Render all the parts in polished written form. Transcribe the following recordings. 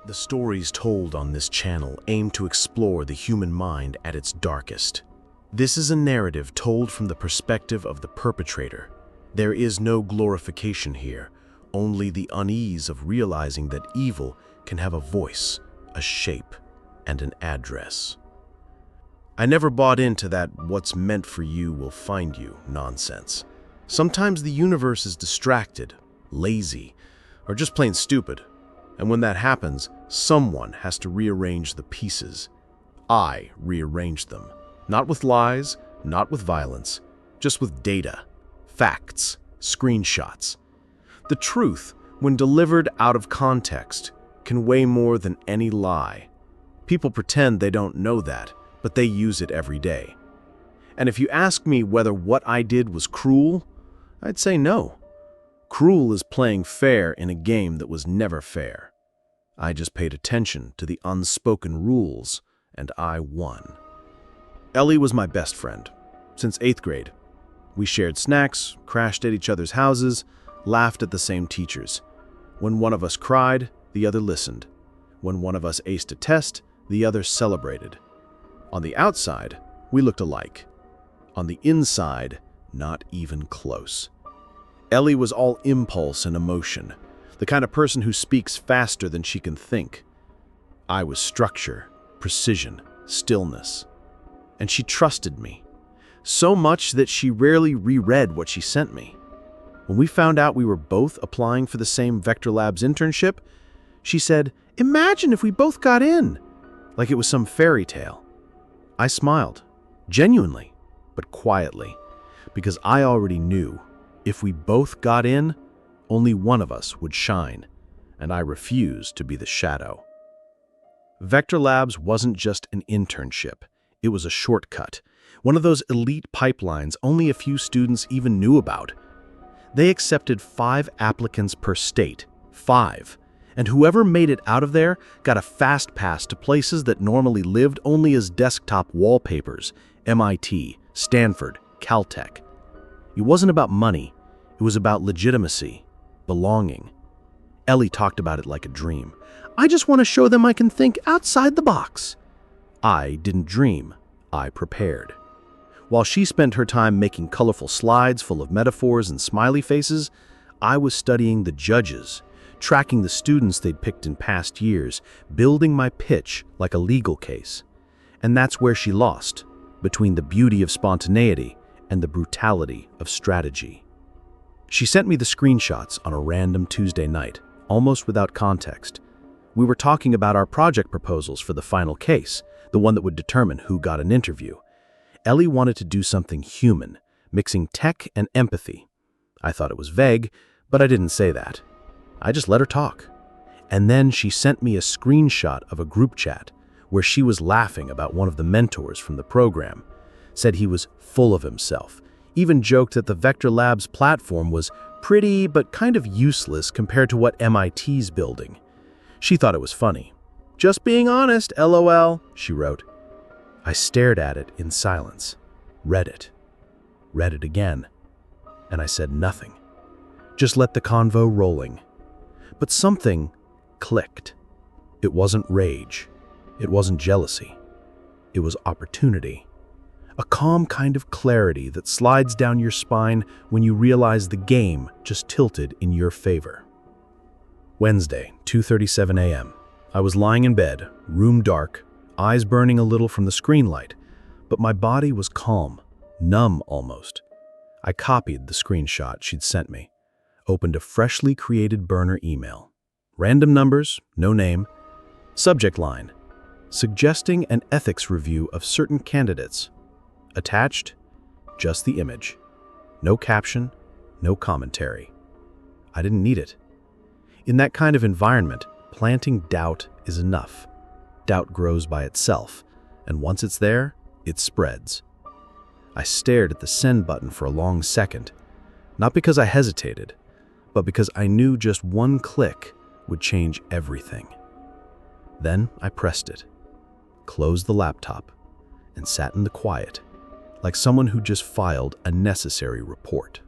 The stories told on this channel aim to explore the human mind at its darkest. This is a narrative told from the perspective of the perpetrator. There is no glorification here, only the unease of realizing that evil can have a voice, a shape, and an address. I never bought into that "what's meant for you will find you" nonsense. Sometimes the universe is distracted, lazy, or just plain stupid. And when that happens, someone has to rearrange the pieces. I rearranged them. Not with lies, not with violence, just with data, facts, screenshots. The truth, when delivered out of context, can weigh more than any lie. People pretend they don't know that, but they use it every day. And if you ask me whether what I did was cruel, I'd say no. Cruel is playing fair in a game that was never fair. I just paid attention to the unspoken rules, and I won. Ellie was my best friend, since 8th grade. We shared snacks, crashed at each other's houses, laughed at the same teachers. When one of us cried, the other listened. When one of us aced a test, the other celebrated. On the outside, we looked alike. On the inside, not even close. Ellie was all impulse and emotion, the kind of person who speaks faster than she can think. I was structure, precision, stillness. And she trusted me, so much that she rarely reread what she sent me. When we found out we were both applying for the same Vector Labs internship, she said, "Imagine if we both got in," like it was some fairy tale. I smiled, genuinely, but quietly, because I already knew if we both got in, only one of us would shine, and I refused to be the shadow. Vector Labs wasn't just an internship. It was a shortcut, one of those elite pipelines only a few students even knew about. They accepted 5 applicants per state, 5, and whoever made it out of there got a fast pass to places that normally lived only as desktop wallpapers: MIT, Stanford, Caltech. It wasn't about money, it was about legitimacy, belonging. Ellie talked about it like a dream. "I just want to show them I can think outside the box." I didn't dream, I prepared. While she spent her time making colorful slides full of metaphors and smiley faces, I was studying the judges, tracking the students they'd picked in past years, building my pitch like a legal case. And that's where she lost, between the beauty of spontaneity and the brutality of strategy. She sent me the screenshots on a random Tuesday night, almost without context. We were talking about our project proposals for the final case, the one that would determine who got an interview. Ellie wanted to do something human, mixing tech and empathy. I thought it was vague, but I didn't say that. I just let her talk. And then she sent me a screenshot of a group chat where she was laughing about one of the mentors from the program, said he was full of himself, even joked that the Vector Labs platform was pretty but kind of useless compared to what MIT's building. She thought it was funny. "Just being honest, LOL," she wrote. I stared at it in silence, read it again, and I said nothing. Just let the convo rolling. But something clicked. It wasn't rage. It wasn't jealousy. It was opportunity. A calm kind of clarity that slides down your spine when you realize the game just tilted in your favor. Wednesday, 2:37 a.m. I was lying in bed, room dark, eyes burning a little from the screen light, but my body was calm, numb almost. I copied the screenshot she'd sent me, opened a freshly created burner email. Random numbers, no name. Subject line: suggesting an ethics review of certain candidates. Attached, just the image. No caption, no commentary. I didn't need it. In that kind of environment, planting doubt is enough. Doubt grows by itself, and once it's there, it spreads. I stared at the send button for a long second, not because I hesitated, but because I knew just one click would change everything. Then I pressed it, closed the laptop, and sat in the quiet, like someone who just filed a necessary report.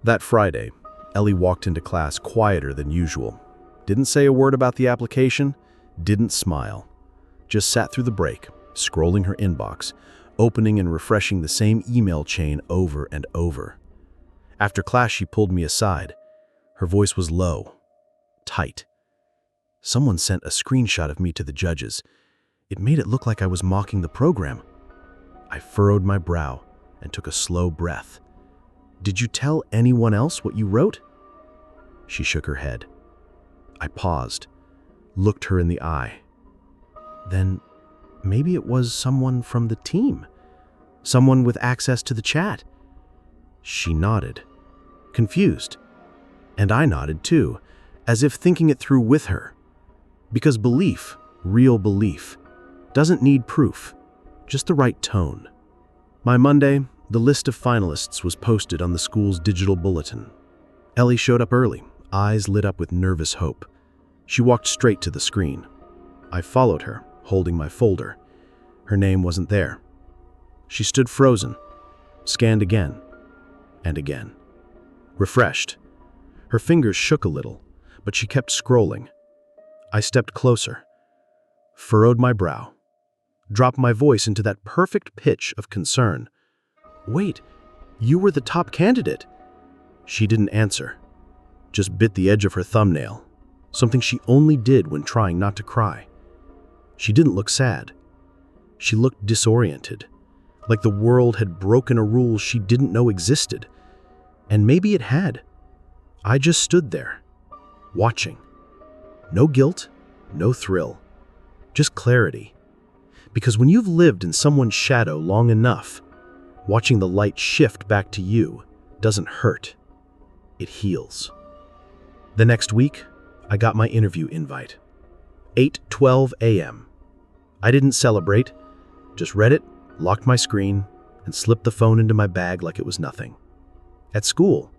That Friday, Ellie walked into class quieter than usual. Didn't say a word about the application, didn't smile. Just sat through the break, scrolling her inbox, opening and refreshing the same email chain over and over. After class, she pulled me aside. Her voice was low, tight. Someone sent a screenshot of me to the judges. It made it look like I was mocking the program. I furrowed my brow and took a slow breath. Did you tell anyone else what you wrote? She shook her head. I paused, looked her in the eye. Then maybe it was someone from the team, someone with access to the chat. She nodded, confused. And I nodded too, as if thinking it through with her. Because belief, real belief, doesn't need proof, just the right tone. By Monday, the list of finalists was posted on the school's digital bulletin. Ellie showed up early, eyes lit up with nervous hope. She walked straight to the screen. I followed her, holding my folder. Her name wasn't there. She stood frozen, scanned again and again. Refreshed. Her fingers shook a little, but she kept scrolling. I stepped closer, furrowed my brow, dropped my voice into that perfect pitch of concern. Wait, you were the top candidate. She didn't answer, just bit the edge of her thumbnail, something she only did when trying not to cry. She didn't look sad. She looked disoriented, like the world had broken a rule she didn't know existed. And maybe it had. I just stood there, watching. No guilt, no thrill, just clarity. Because when you've lived in someone's shadow long enough, watching the light shift back to you doesn't hurt. It heals. The next week, I got my interview invite. 8:12 a.m. I didn't celebrate, just read it, locked my screen, and slipped the phone into my bag like it was nothing. At school,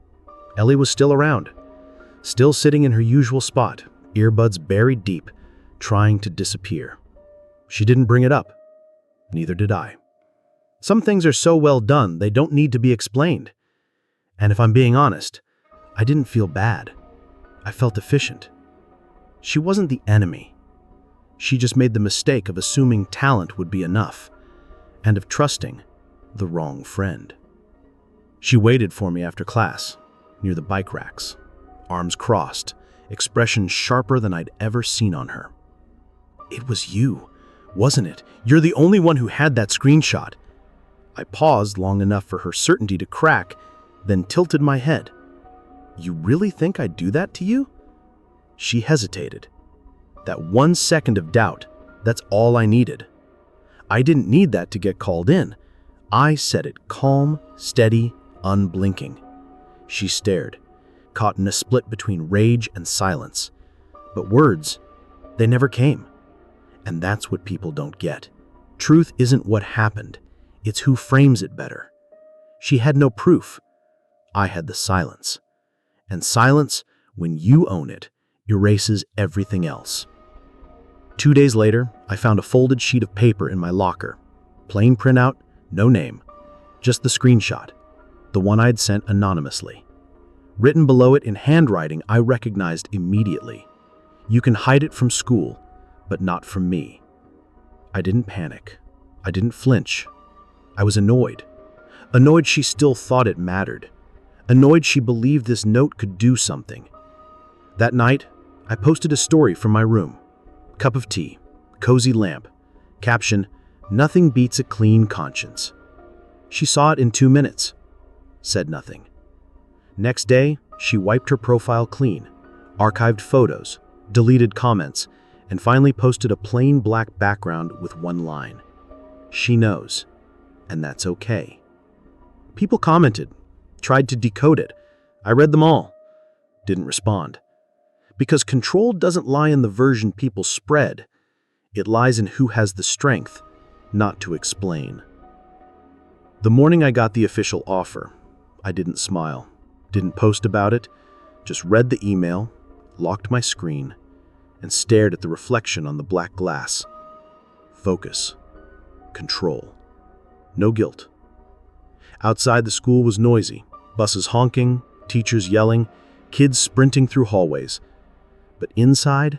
Ellie was still around, still sitting in her usual spot, earbuds buried deep, trying to disappear. She didn't bring it up. Neither did I. Some things are so well done, they don't need to be explained. And if I'm being honest, I didn't feel bad. I felt efficient. She wasn't the enemy. She just made the mistake of assuming talent would be enough, and of trusting the wrong friend. She waited for me after class, near the bike racks, arms crossed, expression sharper than I'd ever seen on her. It was you, wasn't it? You're the only one who had that screenshot. I paused long enough for her certainty to crack, then tilted my head. You really think I'd do that to you? She hesitated. That 1 second of doubt, that's all I needed. I didn't need that to get called in. I said it calm, steady, unblinking. She stared, caught in a split between rage and silence. But words, they never came. And that's what people don't get. Truth isn't what happened, it's who frames it better. She had no proof. I had the silence. And silence, when you own it, erases everything else. 2 days later, I found a folded sheet of paper in my locker. Plain printout, no name. Just the screenshot. The one I'd sent anonymously. Written below it in handwriting I recognized immediately. You can hide it from school, but not from me. I didn't panic. I didn't flinch. I was annoyed. Annoyed she still thought it mattered. Annoyed she believed this note could do something. That night, I posted a story from my room. Cup of tea, cozy lamp. Caption, nothing beats a clean conscience. She saw it in 2 minutes. Said nothing. Next day, she wiped her profile clean, archived photos, deleted comments, and finally posted a plain black background with one line. She knows, and that's okay. People commented, tried to decode it. I read them all. Didn't respond. Because control doesn't lie in the version people spread. It lies in who has the strength not to explain. The morning I got the official offer, I didn't smile, didn't post about it, just read the email, locked my screen, and stared at the reflection on the black glass. Focus. Control. No guilt. Outside, the school was noisy. Buses honking, teachers yelling, kids sprinting through hallways. But inside,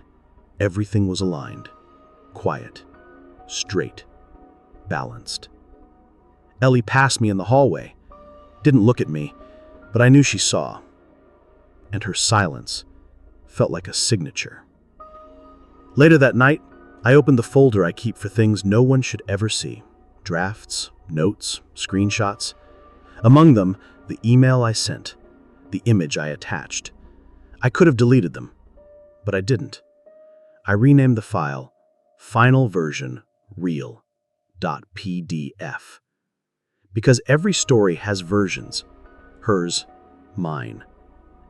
everything was aligned. Quiet, straight, balanced. Ellie passed me in the hallway. Didn't look at me, but I knew she saw. And her silence felt like a signature. Later that night, I opened the folder I keep for things no one should ever see. Drafts, notes, screenshots. Among them, the email I sent, the image I attached. I could have deleted them, but I didn't. I renamed the file Final Version Real.pdf. Because every story has versions. Hers, mine,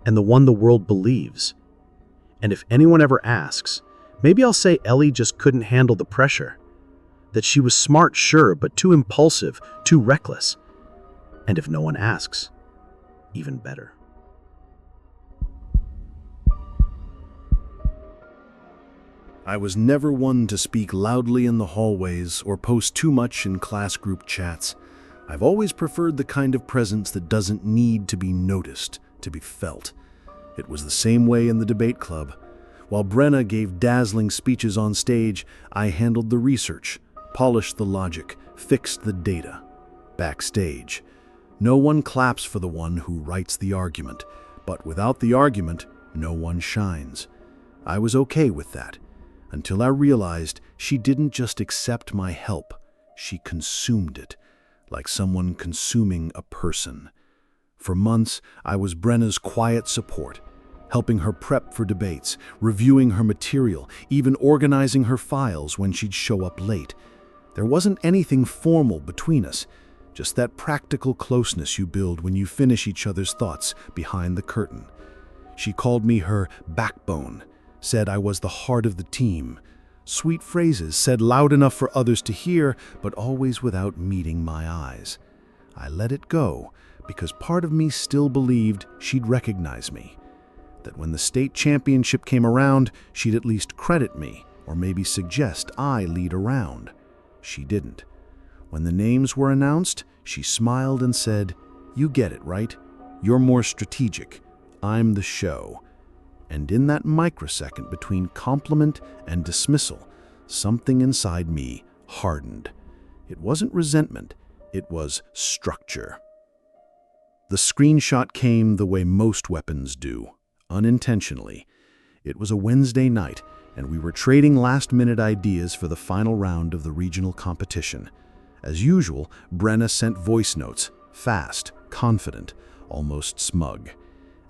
and the one the world believes. And if anyone ever asks, maybe I'll say Ellie just couldn't handle the pressure. That she was smart, sure, but too impulsive, too reckless. And if no one asks, even better. I was never one to speak loudly in the hallways or post too much in class group chats. I've always preferred the kind of presence that doesn't need to be noticed, to be felt. It was the same way in the debate club. While Brenna gave dazzling speeches on stage, I handled the research, polished the logic, fixed the data. Backstage, no one claps for the one who writes the argument, but without the argument, no one shines. I was okay with that, until I realized she didn't just accept my help, she consumed it, like someone consuming a person. For months, I was Brenna's quiet support, helping her prep for debates, reviewing her material, even organizing her files when she'd show up late. There wasn't anything formal between us, just that practical closeness you build when you finish each other's thoughts behind the curtain. She called me her backbone, said I was the heart of the team. Sweet phrases said loud enough for others to hear, but always without meeting my eyes. I let it go because part of me still believed she'd recognize me, that when the state championship came around, she'd at least credit me or maybe suggest I lead a round. She didn't. When the names were announced, she smiled and said, "You get it, right? You're more strategic. I'm the show." And in that microsecond between compliment and dismissal, something inside me hardened. It wasn't resentment, it was structure. The screenshot came the way most weapons do, unintentionally. It was a Wednesday night, and we were trading last-minute ideas for the final round of the regional competition. As usual, Brenna sent voice notes, fast, confident, almost smug.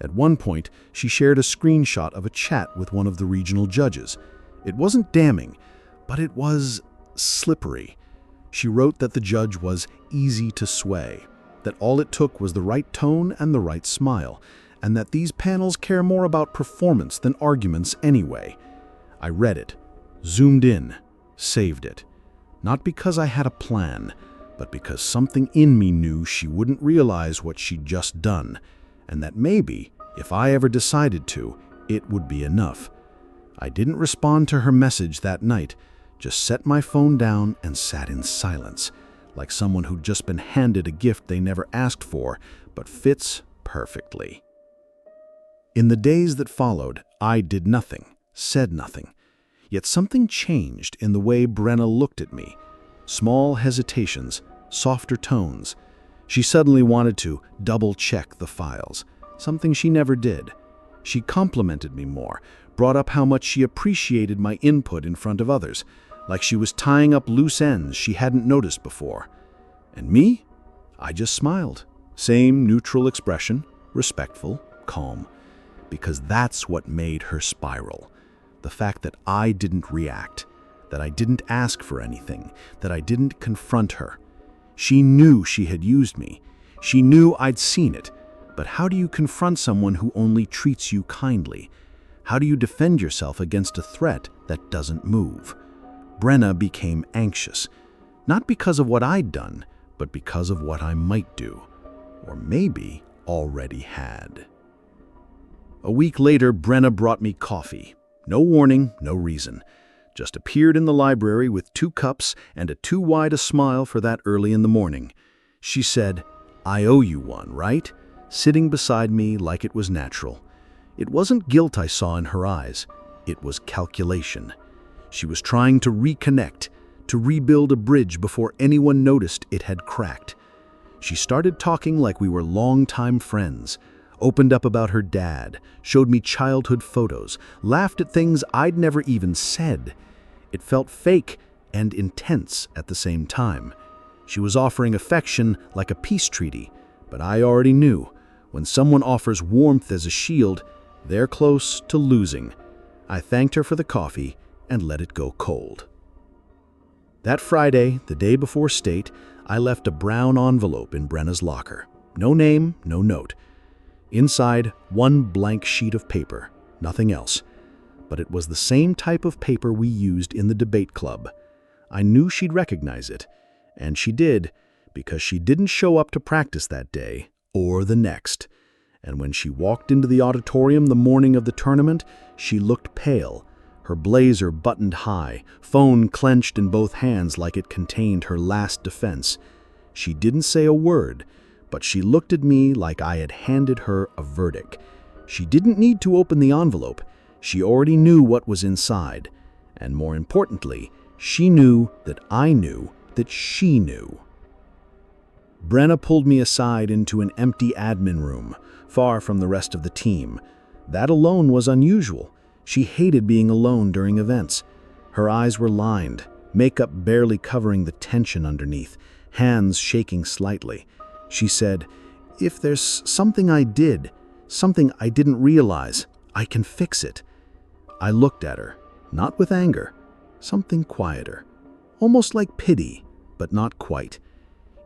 At one point, she shared a screenshot of a chat with one of the regional judges. It wasn't damning, but it was slippery. She wrote that the judge was easy to sway, that all it took was the right tone and the right smile, and that these panels care more about performance than arguments anyway. I read it, zoomed in, saved it. Not because I had a plan, but because something in me knew she wouldn't realize what she'd just done, and that maybe, if I ever decided to, it would be enough. I didn't respond to her message that night, just set my phone down and sat in silence, like someone who'd just been handed a gift they never asked for, but fits perfectly. In the days that followed, I did nothing, said nothing. Yet something changed in the way Brenna looked at me. Small hesitations, softer tones. She suddenly wanted to double-check the files, something she never did. She complimented me more, brought up how much she appreciated my input in front of others, like she was tying up loose ends she hadn't noticed before. And me? I just smiled. Same neutral expression, respectful, calm. Because that's what made her spiral. The fact that I didn't react, that I didn't ask for anything, that I didn't confront her. She knew she had used me. She knew I'd seen it. But how do you confront someone who only treats you kindly? How do you defend yourself against a threat that doesn't move? Brenna became anxious, not because of what I'd done, but because of what I might do, or maybe already had. A week later, Brenna brought me coffee. No warning, no reason. Just appeared in the library with 2 cups and too wide a smile for that early in the morning. She said, "I owe you one, right?" Sitting beside me like it was natural. It wasn't guilt I saw in her eyes. It was calculation. She was trying to reconnect, to rebuild a bridge before anyone noticed it had cracked. She started talking like we were longtime friends, opened up about her dad, showed me childhood photos, laughed at things I'd never even said. It felt fake and intense at the same time. She was offering affection like a peace treaty, but I already knew, when someone offers warmth as a shield, they're close to losing. I thanked her for the coffee and let it go cold. That Friday, the day before state, I left a brown envelope in Brenna's locker. No name, no note. Inside, one blank sheet of paper, nothing else. But it was the same type of paper we used in the debate club. I knew she'd recognize it, and she did, because she didn't show up to practice that day or the next. And when she walked into the auditorium the morning of the tournament, she looked pale, her blazer buttoned high, phone clenched in both hands like it contained her last defense. She didn't say a word, but she looked at me like I had handed her a verdict. She didn't need to open the envelope. She already knew what was inside. And more importantly, she knew that I knew that she knew. Brenna pulled me aside into an empty admin room, far from the rest of the team. That alone was unusual. She hated being alone during events. Her eyes were lined, makeup barely covering the tension underneath, hands shaking slightly. She said, "If there's something I did, something I didn't realize, I can fix it." I looked at her, not with anger, something quieter, almost like pity, but not quite.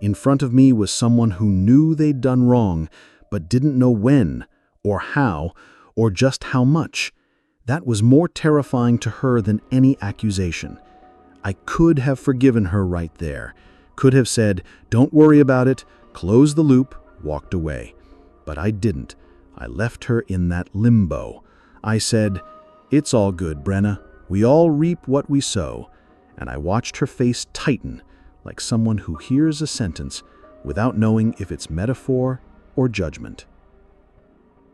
In front of me was someone who knew they'd done wrong, but didn't know when, or how, or just how much. That was more terrifying to her than any accusation. I could have forgiven her right there, could have said, "Don't worry about it," closed the loop, walked away. But I didn't. I left her in that limbo. I said, "It's all good, Brenna. We all reap what we sow." And I watched her face tighten, like someone who hears a sentence without knowing if it's metaphor or judgment.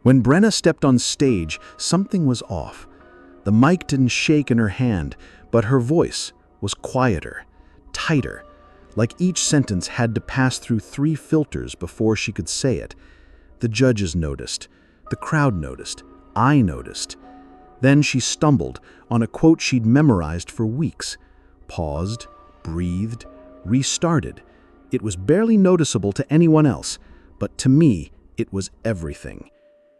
When Brenna stepped on stage, something was off. The mic didn't shake in her hand, but her voice was quieter, tighter, like each sentence had to pass through 3 filters before she could say it. The judges noticed. The crowd noticed. I noticed. Then she stumbled on a quote she'd memorized for weeks, paused, breathed, restarted. It was barely noticeable to anyone else, but to me, it was everything.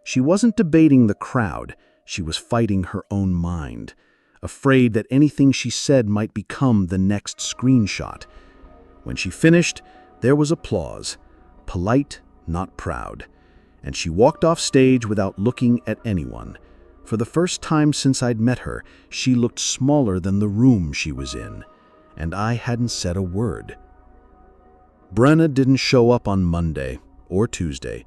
She wasn't debating the crowd. She was fighting her own mind, afraid that anything she said might become the next screenshot. When she finished, there was applause, polite, not proud, and she walked off stage without looking at anyone. For the first time since I'd met her, she looked smaller than the room she was in, and I hadn't said a word. Brenna didn't show up on Monday or Tuesday.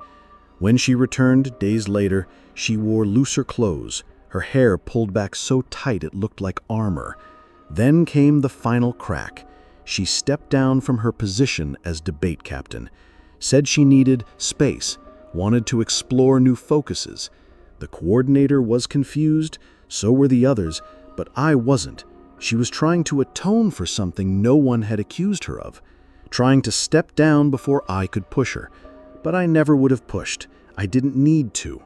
When she returned days later, she wore looser clothes, her hair pulled back so tight it looked like armor. Then came the final crack. She stepped down from her position as debate captain, said she needed space, wanted to explore new focuses. The coordinator was confused, so were the others, but I wasn't. She was trying to atone for something no one had accused her of, trying to step down before I could push her. But I never would have pushed. I didn't need to.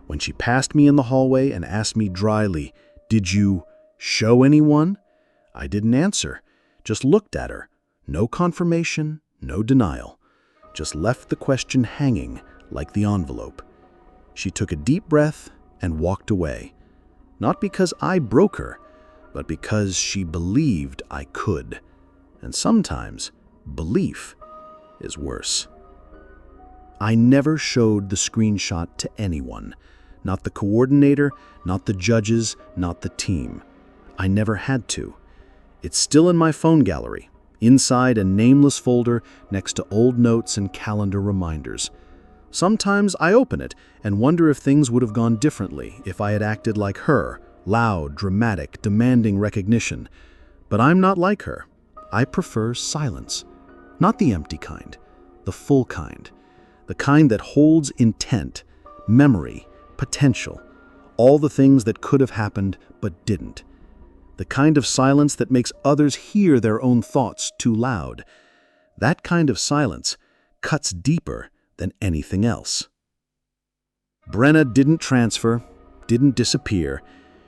When she passed me in the hallway and asked me dryly, "Did you show anyone?" I didn't answer, just looked at her. No confirmation, no denial. Just left the question hanging like the envelope. She took a deep breath and walked away. Not because I broke her, but because she believed I could. And sometimes belief is worse. I never showed the screenshot to anyone. Not the coordinator, not the judges, not the team. I never had to. It's still in my phone gallery, inside a nameless folder next to old notes and calendar reminders. Sometimes I open it and wonder if things would have gone differently if I had acted like her, loud, dramatic, demanding recognition. But I'm not like her. I prefer silence. Not the empty kind, the full kind. The kind that holds intent, memory, potential, All the things that could have happened but didn't. The kind of silence that makes others hear their own thoughts too loud. That kind of silence cuts deeper than anything else. Brenna didn't transfer, didn't disappear.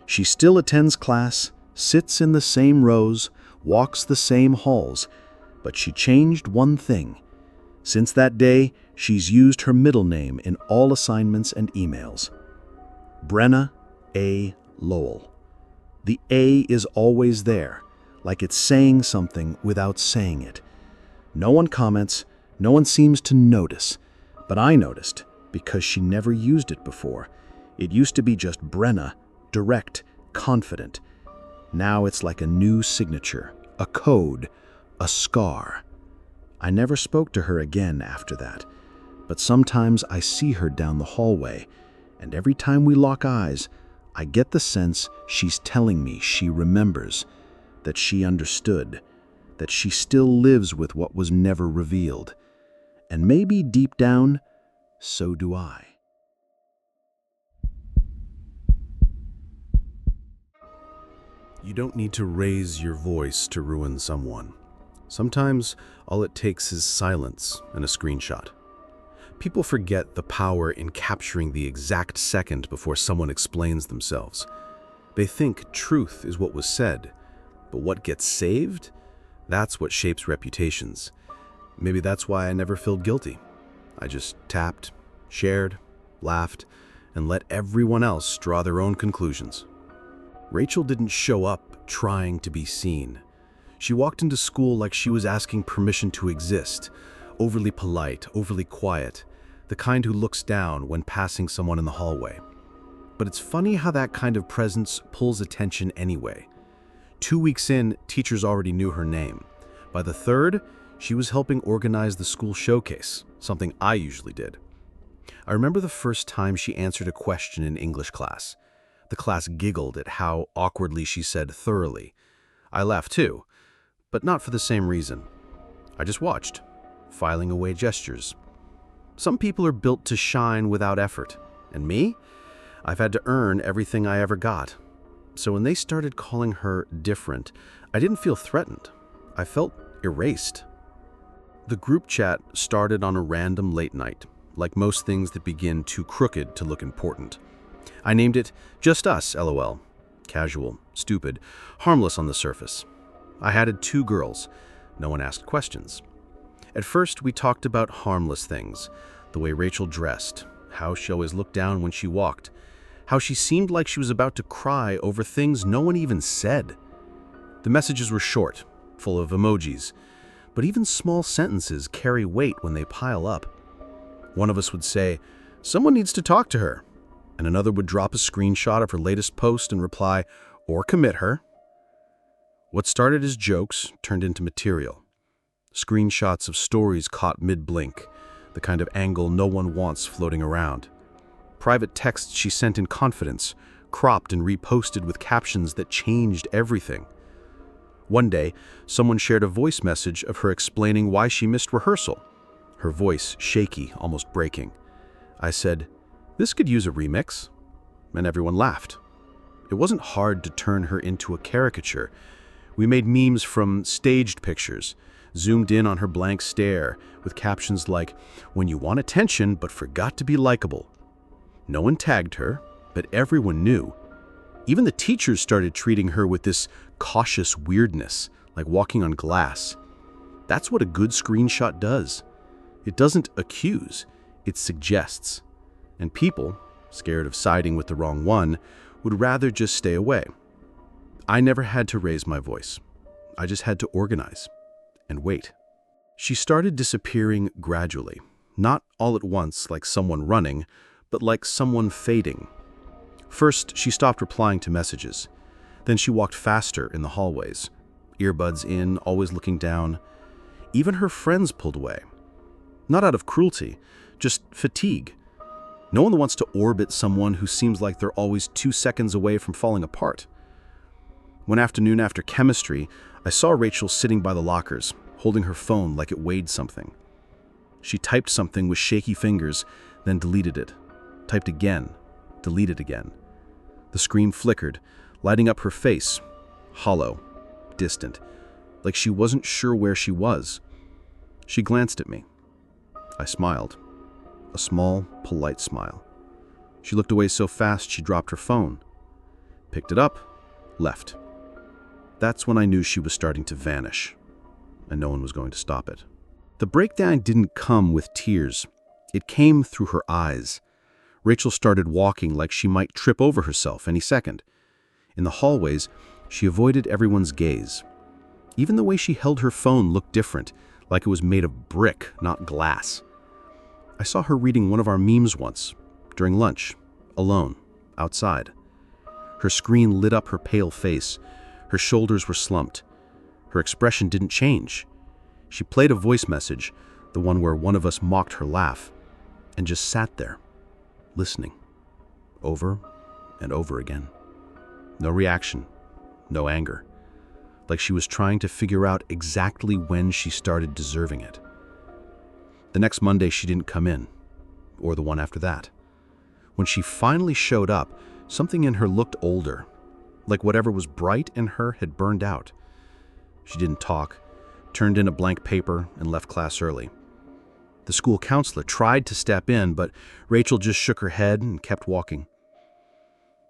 She still attends class, sits in the same rows, walks the same halls, but she changed one thing. Since that day, she's used her middle name in all assignments and emails. Brenna A. Lowell. The A is always there, like it's saying something without saying it. No one comments, no one seems to notice, but I noticed because she never used it before. It used to be just Brenna, direct, confident. Now it's like a new signature, a code, a scar. I never spoke to her again after that, but sometimes I see her down the hallway, and every time we lock eyes, I get the sense she's telling me she remembers, that she understood, that she still lives with what was never revealed. And maybe deep down, so do I. You don't need to raise your voice to ruin someone. Sometimes all it takes is silence and a screenshot. People forget the power in capturing the exact second before someone explains themselves. They think truth is what was said, but what gets saved? That's what shapes reputations. Maybe that's why I never felt guilty. I just tapped, shared, laughed, and let everyone else draw their own conclusions. Rachel didn't show up trying to be seen. She walked into school like she was asking permission to exist, overly polite, overly quiet, the kind who looks down when passing someone in the hallway. But it's funny how that kind of presence pulls attention anyway. 2 weeks in, teachers already knew her name. By the third, she was helping organize the school showcase, something I usually did. I remember the first time she answered a question in English class. The class giggled at how awkwardly she said thoroughly. I laughed too, but not for the same reason. I just watched, filing away gestures. Some people are built to shine without effort, and me? I've had to earn everything I ever got. So when they started calling her different, I didn't feel threatened. I felt erased. The group chat started on a random late night, like most things that begin too crooked to look important. I named it Just Us, LOL. Casual, stupid, harmless on the surface. I added 2 girls. No one asked questions. At first, we talked about harmless things, the way Rachel dressed, how she always looked down when she walked, how she seemed like she was about to cry over things no one even said. The messages were short, full of emojis, but even small sentences carry weight when they pile up. One of us would say, "Someone needs to talk to her," and another would drop a screenshot of her latest post and reply, "Or commit her." What started as jokes turned into material. Screenshots of stories caught mid-blink, the kind of angle no one wants floating around. Private texts she sent in confidence, cropped and reposted with captions that changed everything. One day, someone shared a voice message of her explaining why she missed rehearsal, her voice shaky, almost breaking. I said, "This could use a remix," and everyone laughed. It wasn't hard to turn her into a caricature. We made memes from staged pictures, zoomed in on her blank stare, with captions like, "When you want attention but forgot to be likable." No one tagged her, but everyone knew. Even the teachers started treating her with this cautious weirdness, like walking on glass. That's what a good screenshot does. It doesn't accuse, it suggests. And people, scared of siding with the wrong one, would rather just stay away. I never had to raise my voice. I just had to organize and wait. She started disappearing gradually, not all at once like someone running, but like someone fading. First, she stopped replying to messages. Then she walked faster in the hallways, earbuds in, always looking down. Even her friends pulled away. Not out of cruelty, just fatigue. No one wants to orbit someone who seems like they're always 2 seconds away from falling apart. One afternoon after chemistry, I saw Rachel sitting by the lockers, holding her phone like it weighed something. She typed something with shaky fingers, then deleted it. Typed again, deleted again. The screen flickered, lighting up her face, hollow, distant, like she wasn't sure where she was. She glanced at me. I smiled, a small, polite smile. She looked away so fast she dropped her phone, picked it up, left. That's when I knew she was starting to vanish, and no one was going to stop it. The breakdown didn't come with tears. It came through her eyes. Rachel started walking like she might trip over herself any second. In the hallways, she avoided everyone's gaze. Even the way she held her phone looked different, like it was made of brick, not glass. I saw her reading one of our memes once, during lunch, alone, outside. Her screen lit up her pale face. Her shoulders were slumped. Her expression didn't change. She played a voice message, the one where one of us mocked her laugh, and just sat there, listening, over and over again. No reaction, no anger, like she was trying to figure out exactly when she started deserving it. The next Monday she didn't come in, or the one after that. When she finally showed up, something in her looked older, like whatever was bright in her had burned out. She didn't talk, turned in a blank paper, and left class early. The school counselor tried to step in, but Rachel just shook her head and kept walking.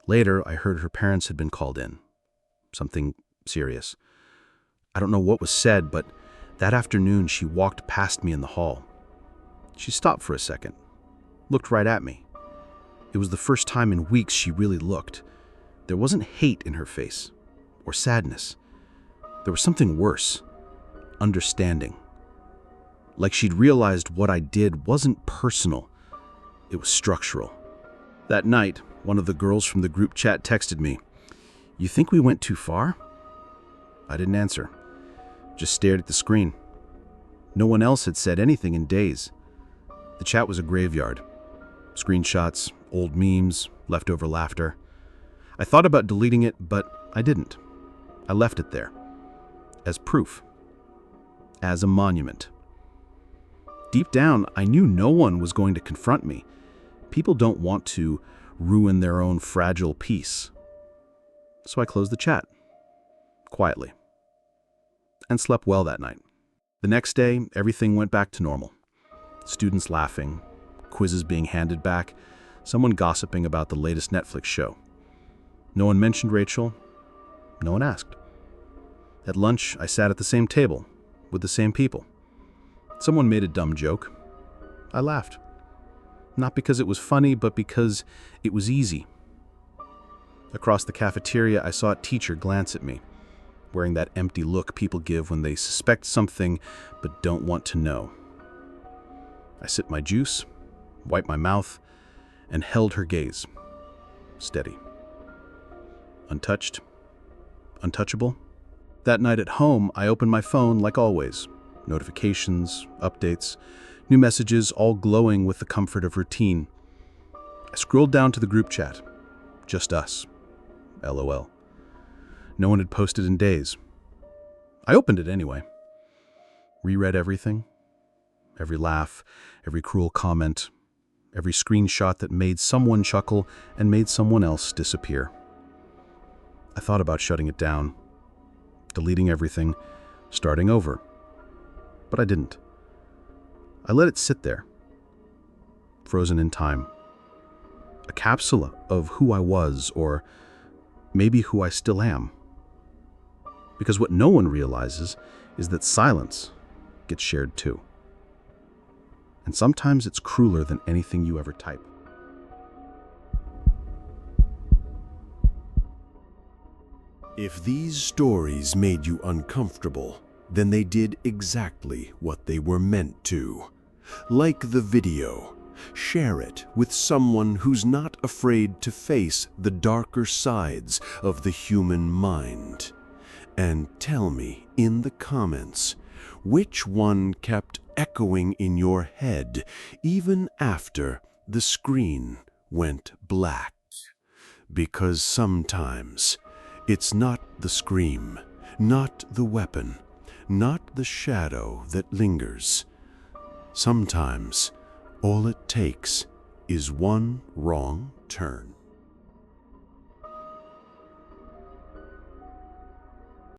Later, I heard her parents had been called in. Something serious. I don't know what was said, but that afternoon she walked past me in the hall. She stopped for a second, looked right at me. It was the first time in weeks she really looked. There wasn't hate in her face, or sadness. There was something worse, understanding. Like she'd realized what I did wasn't personal, it was structural. That night, one of the girls from the group chat texted me, "You think we went too far?" I didn't answer, just stared at the screen. No one else had said anything in days. The chat was a graveyard. Screenshots, old memes, leftover laughter. I thought about deleting it, but I didn't. I left it there. As proof. As a monument. Deep down, I knew no one was going to confront me. People don't want to ruin their own fragile peace. So I closed the chat. Quietly. And slept well that night. The next day, everything went back to normal. Students laughing, quizzes being handed back, someone gossiping about the latest Netflix show. No one mentioned Rachel. No one asked. At lunch, I sat at the same table, with the same people. Someone made a dumb joke. I laughed. Not because it was funny, but because it was easy. Across the cafeteria, I saw a teacher glance at me, wearing that empty look people give when they suspect something but don't want to know. I sipped my juice, wiped my mouth, and held her gaze. Steady. Untouched. Untouchable. That night at home, I opened my phone like always. Notifications, updates, new messages, all glowing with the comfort of routine. I scrolled down to the group chat. Just us. LOL. No one had posted in days. I opened it anyway. Reread everything. Every laugh, every cruel comment, every screenshot that made someone chuckle and made someone else disappear. I thought about shutting it down, deleting everything, starting over. But I didn't. I let it sit there, frozen in time. A capsule of who I was, or maybe who I still am. Because what no one realizes is that silence gets shared too. And sometimes it's crueler than anything you ever type. If these stories made you uncomfortable, then they did exactly what they were meant to. Like the video, share it with someone who's not afraid to face the darker sides of the human mind. And tell me in the comments, which one kept echoing in your head even after the screen went black? Because sometimes it's not the scream, not the weapon, not the shadow that lingers. Sometimes all it takes is one wrong turn.